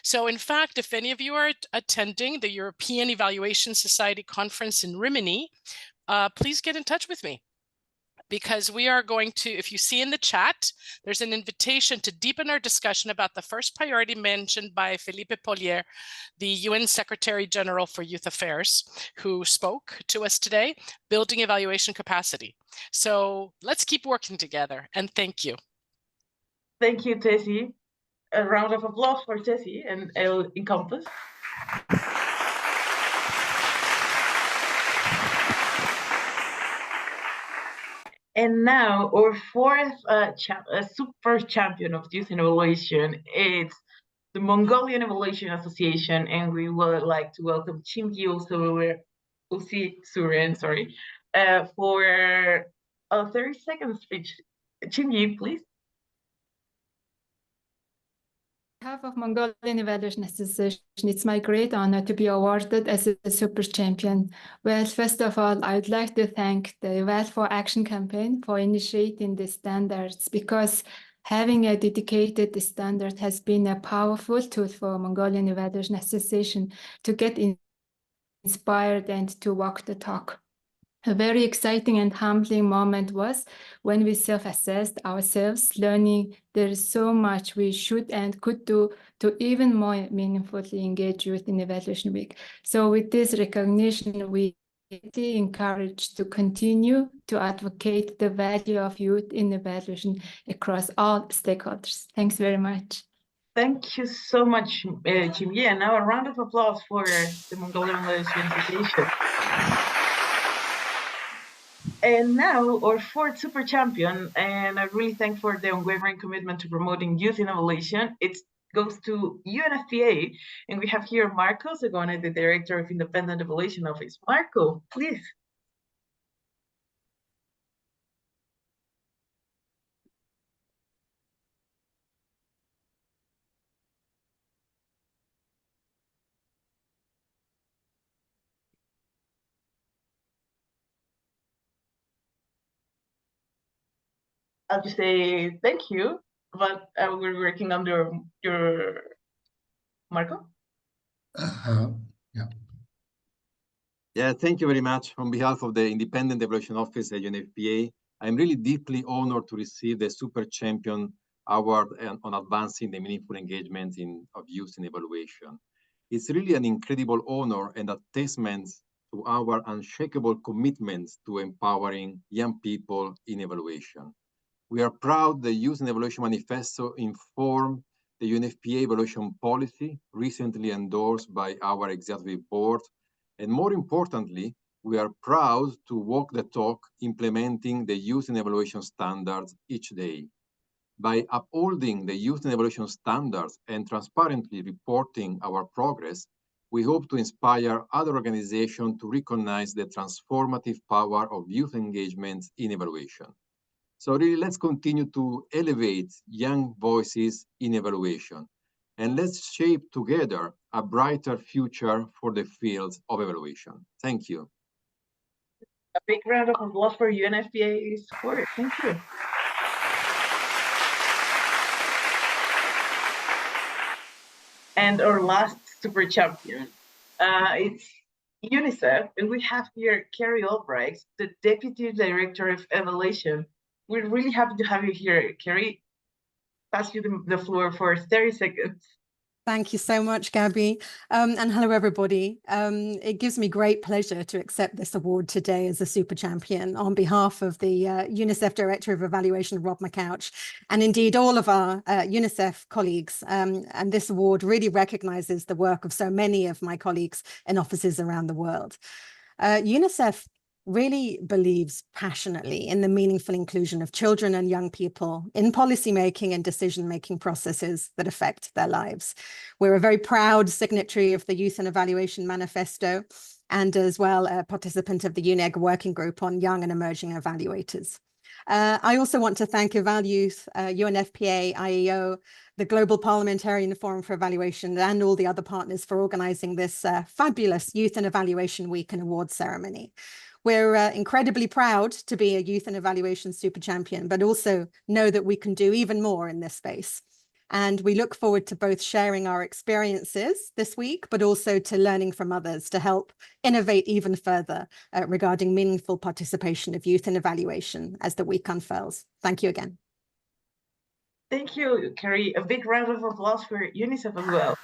So in fact, if any of you are attending the European Evaluation Society Conference in Rimini, please get in touch with me, because we are going to, if you see in the chat, there's an invitation to deepen our discussion about the first priority mentioned by Felipe Paullier, the UN Secretary General for Youth Affairs, who spoke to us today, building evaluation capacity. So let's keep working together, and thank you.
Thank you, Tessie. A round of applause for Tessie and Encompass. And now our fourth super champion of youth evaluation is the Mongolian Evaluation Association, and we would like to welcome Chimgil Surin, sorry, for a 30-second speech. Chimyi, please.
On behalf of Mongolian Evaluation Association, it's my great honor to be awarded as a super champion. Well, first of all, I would like to thank the Eval for Action campaign for initiating the standards, because having a dedicated standard has been a powerful tool for Mongolian Evaluation Association to get inspired and to walk the talk. A very exciting and humbling moment was when we self-assessed ourselves, learning there is so much we should and could do to even more meaningfully engage youth in Evaluation Week. So with this recognition, we are encouraged to continue to advocate the value of youth in evaluation across all stakeholders. Thanks very much.
Thank you so much, Chimyi. And now a round of applause for the Mongolian Evaluation Association. And now our fourth super champion, and I really thank for the unwavering commitment to promoting youth innovation. It goes to UNFPA, and we have here Marco Segone, the Director of Independent Evaluation Office. Marco, please. I'll just say thank you, but we're working under your Marco.
Yeah. Yeah, thank you very much. On behalf of the Independent Evaluation Office at UNFPA, I'm really deeply honored to receive the Super Champion Award on advancing the meaningful engagement of youth in evaluation. It's really an incredible honor and a testament to our unshakable commitment to empowering young people in evaluation. We are proud the Youth in Evaluation Manifesto informed the UNFPA evaluation policy, recently endorsed by our executive board. And more importantly, we are proud to walk the talk implementing the Youth in Evaluation standards each day. By upholding the Youth in Evaluation standards and transparently reporting our progress, we hope to inspire other organizations to recognize the transformative power of youth engagement in evaluation. So really, let's continue to elevate young voices in evaluation, and let's shape together a brighter future for the field of evaluation. Thank you.
A big round of applause for UNFPA's support. Thank you. And our last super champion, it's UNICEF, and we have here Carrie Albright, the Deputy Director of Evaluation. We're really happy to have you here, Carrie. Pass you the floor for 30 seconds.
Thank you so much, Gabby. And hello, everybody. It gives me great pleasure to accept this award today as a super champion on behalf of the UNICEF Director of Evaluation, Rob McCouch, and indeed all of our UNICEF colleagues. And this award really recognizes the work of so many of my colleagues in offices around the world. UNICEF really believes passionately in the meaningful inclusion of children and young people in policymaking and decision-making processes that affect their lives. We're a very proud signatory of the Youth and Evaluation Manifesto, and as well a participant of the UNEG Working Group on Young and Emerging Evaluators. I also want to thank Eval Youth, UNFPA, IEO, the Global Parliamentarian Forum for Evaluation, and all the other partners for organizing this fabulous Youth and Evaluation Week and Awards ceremony. We're incredibly proud to be a Youth and Evaluation Super Champion, but also know that we can do even more in this space. And we look forward to both sharing our experiences this week, but also to learning from others to help innovate even further regarding meaningful participation of youth in evaluation as the week unfurls. Thank you again.
Thank you, Carrie. A big round of applause for UNICEF as well.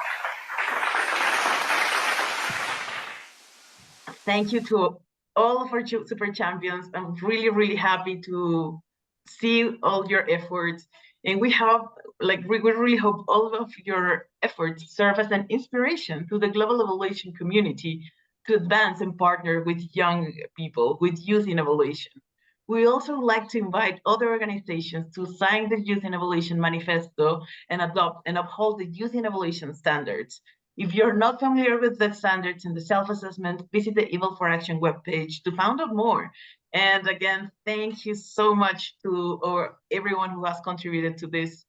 Thank you to all of our super champions. I'm really, really happy to see all your efforts. And we really hope all of your efforts serve as an inspiration to the global evaluation community to advance and partner with young people, with youth in evaluation. We also like to invite other organizations to sign the Youth in Evaluation Manifesto and adopt and uphold the Youth in Evaluation standards. If you're not familiar with the standards and the self-assessment, visit the Evil for Action webpage to find out more. And again, thank you so much to everyone who has contributed to this,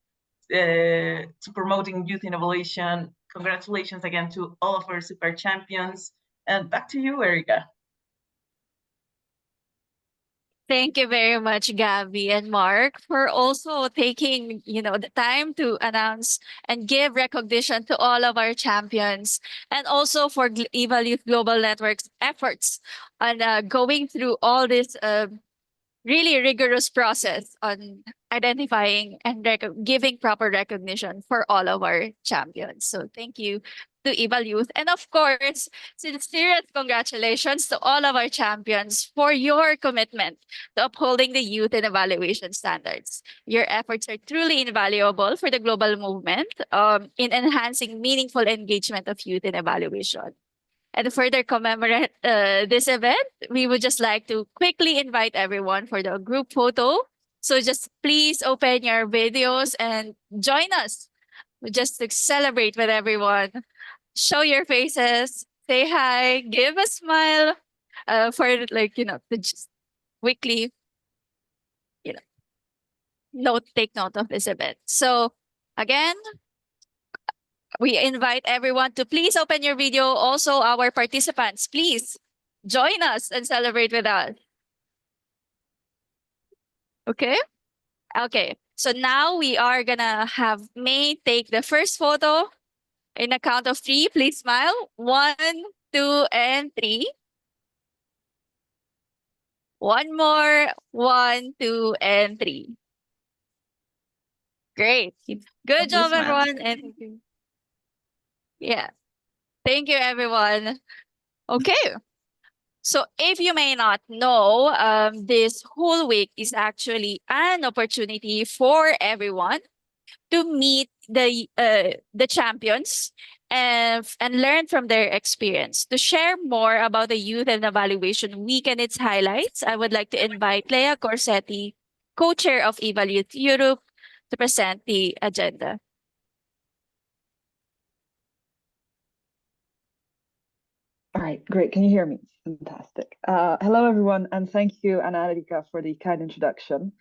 to promoting youth innovation. Congratulations again to all of our super champions. And back to you, Erica.
Thank you very much, Gabby and Mark, for also taking, the time to announce and give recognition to all of our champions, and also for Eval Youth Global Network's efforts on going through all this really rigorous process on identifying and giving proper recognition for all of our champions. So thank you to Eval Youth. And of course, sincere congratulations to all of our champions for your commitment to upholding the youth and evaluation standards. Your efforts are truly invaluable for the global movement in enhancing meaningful engagement of youth in evaluation. And to further commemorate this event, we would just like to quickly invite everyone for the group photo. So just please open your videos and join us just to celebrate with everyone. Show your faces, say hi, give a smile for to just quickly, take note of this event. So again, we invite everyone to please open your video. Also, our participants, please join us and celebrate with us. Okay? Okay. So now we are gonna have May take the first photo. In a count of 3, please smile. 1, 2, and 3. One more. 1, 2, and 3. Great. Good job, everyone. And yeah. Thank you, everyone. Okay. So if you may not know, this whole week is actually an opportunity for everyone to meet the champions and learn from their experience. To share more about the Youth and Evaluation Week and its highlights, I would like to invite Lea Corsetti, co-chair of Eval Youth Europe, to present the agenda.
All right, great. Can you hear me? Fantastic. Hello, everyone, and thank you, Natalia, for the kind introduction.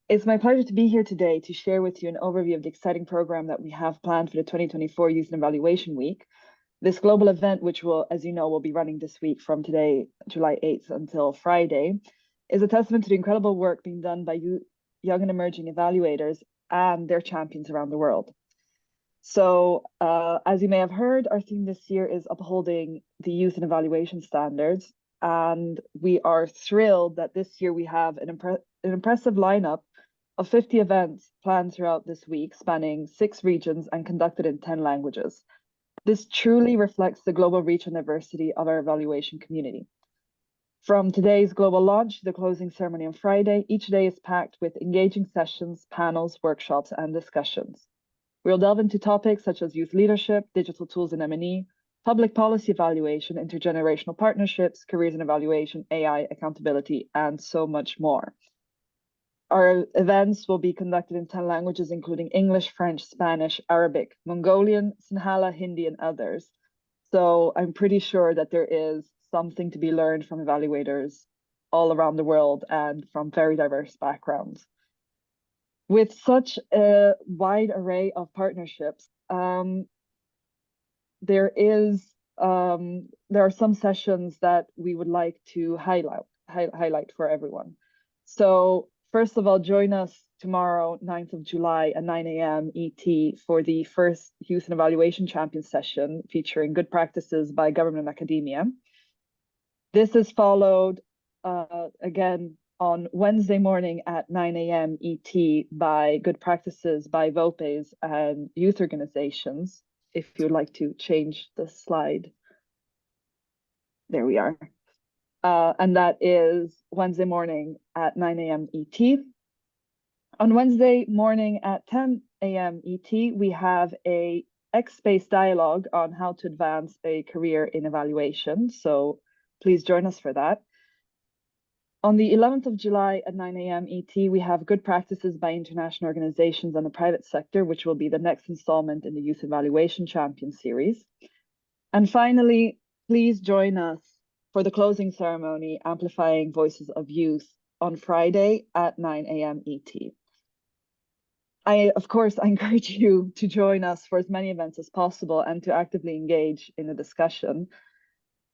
It's my pleasure to be here today to share with you an overview of the exciting program that we have planned for the 2024 Youth and Evaluation Week. This global event, which will, as you know, will be running this week from today, July 8th until Friday, is a testament to the incredible work being done by young and emerging evaluators and their champions around the world. So, as you may have heard, our theme this year is upholding the youth and evaluation standards. And we are thrilled that this year we have an impressive lineup of 50 events planned throughout this week, spanning 6 regions and conducted in 10 languages. This truly reflects the global reach and diversity of our evaluation community. From today's global launch to the closing ceremony on Friday, each day is packed with engaging sessions, panels, workshops, and discussions. We'll delve into topics such as youth leadership, digital tools in M&E, public policy evaluation, intergenerational partnerships, careers and evaluation, AI, accountability, and so much more. Our events will be conducted in 10 languages, including English, French, Spanish, Arabic, Mongolian, Sinhala, Hindi, and others. So I'm pretty sure that there is something to be learned from evaluators all around the world and from very diverse backgrounds. With such a wide array of partnerships, there are some sessions that we would like to highlight for everyone. So first of all, join us tomorrow, 9th of July at 9 a.m. ET for the first Youth and Evaluation Champion session featuring good practices by government and academia. This is followed again on Wednesday morning at 9 a.m. ET by good practices by VOPEs and youth organizations. If you'd like to change the slide. There we are. And that is Wednesday morning at 9 a.m. ET. On Wednesday morning at 10 a.m. ET, we have a X-Space dialogue on how to advance a career in evaluation. So please join us for that. On the 11th of July at 9 a.m. ET, we have good practices by international organizations and the private sector, which will be the next installment in the Youth Evaluation Champion series. And finally, please join us for the closing ceremony, Amplifying Voices of Youth, on Friday at 9 a.m. ET. Of course, I encourage you to join us for as many events as possible and to actively engage in the discussion.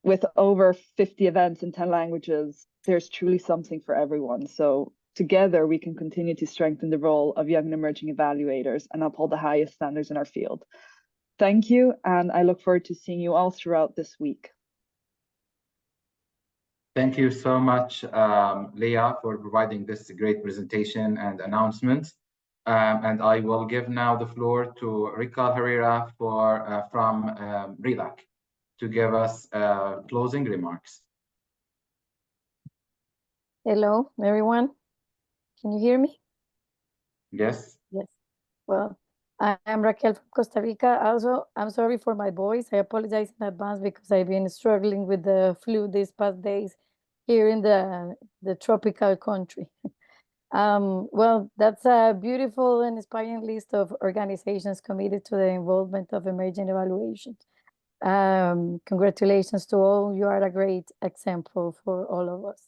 With over 50 events in 10 languages, there's truly something for everyone. So together we can continue to strengthen the role of young and emerging evaluators and uphold the highest standards in our field. Thank you, and I look forward to seeing you all throughout this week.
Thank you so much, Leah, for providing this great presentation and announcement. And I will give now the floor to Rika Herrera from RELAC to give us closing remarks.
Hello, everyone. Can you hear me?
Yes.
Yes. Well, I am Raquel from Costa Rica. Also, I'm sorry for my voice. I apologize in advance because I've been struggling with the flu these past days here in the tropical country. Well, that's a beautiful and inspiring list of organizations committed to the involvement of emerging evaluations. Congratulations to all. You are a great example for all of us.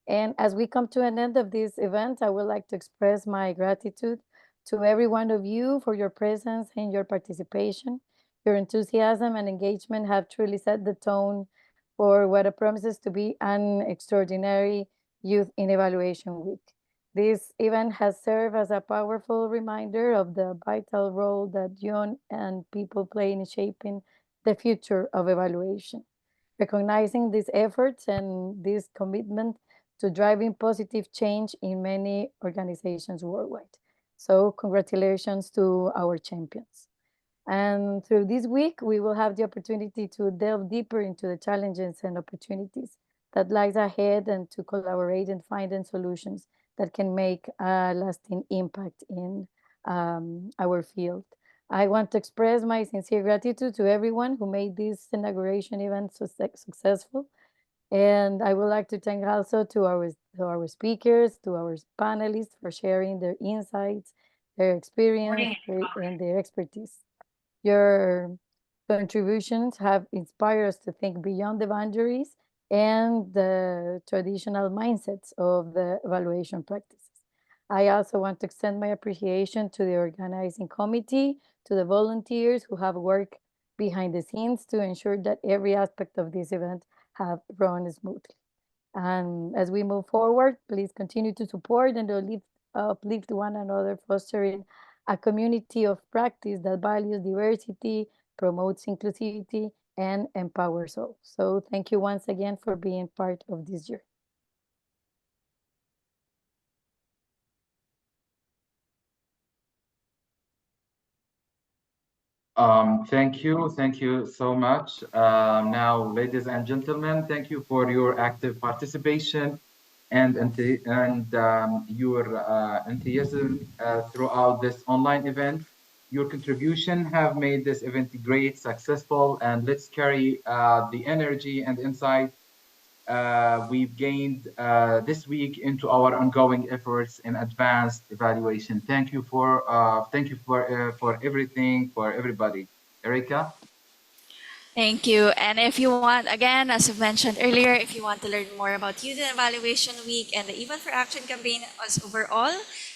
And as we come to an end of this event, I would like to express my gratitude to every one of you for your presence and your participation. Your enthusiasm and engagement have truly set the tone for what it promises to be an extraordinary Youth in Evaluation Week. This event has served as a powerful reminder of the vital role that young and people play in shaping the future of evaluation. Recognizing these efforts and this commitment to driving positive change in many organizations worldwide. So congratulations to our champions. And through this week, we will have the opportunity to delve deeper into the challenges and opportunities that lies ahead and to collaborate and find solutions that can make a lasting impact in our field. I want to express my sincere gratitude to everyone who made this inauguration event so successful. And I would like to thank also to our speakers, to our panelists for sharing their insights, their experience, and their expertise. Your contributions have inspired us to think beyond the boundaries and the traditional mindsets of the evaluation practices. I also want to extend my appreciation to the organizing committee, to the volunteers who have worked behind the scenes to ensure that every aspect of this event have run smoothly. And as we move forward, please continue to support and uplift one another, fostering a community of practice that values diversity, promotes inclusivity, and empowers all. So thank you once again for being part of this journey.
Thank you so much. Now, ladies and gentlemen, thank you for your active participation and your enthusiasm throughout this online event. Your contribution have made this event great, successful, and let's carry the energy and insight we've gained this week into our ongoing efforts in advanced evaluation. Thank you for everything, for everybody. Erika?
Thank you. And if you want, again, as I mentioned earlier, if you want to learn more about Youth in Evaluation Week and the Eval for Action campaign as overall,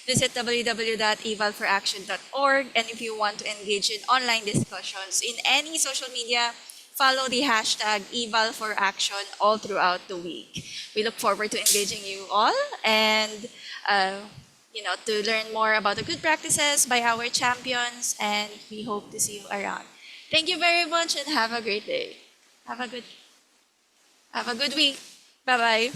visit www.evalforaction.org. And if you want to engage in online discussions in any social media, follow the hashtag #EvalForAction all throughout the week. We look forward to engaging you all and to learn more about the good practices by our champions, and we hope to see you around. Thank you very much and have a great day. Have a good week. Bye-bye.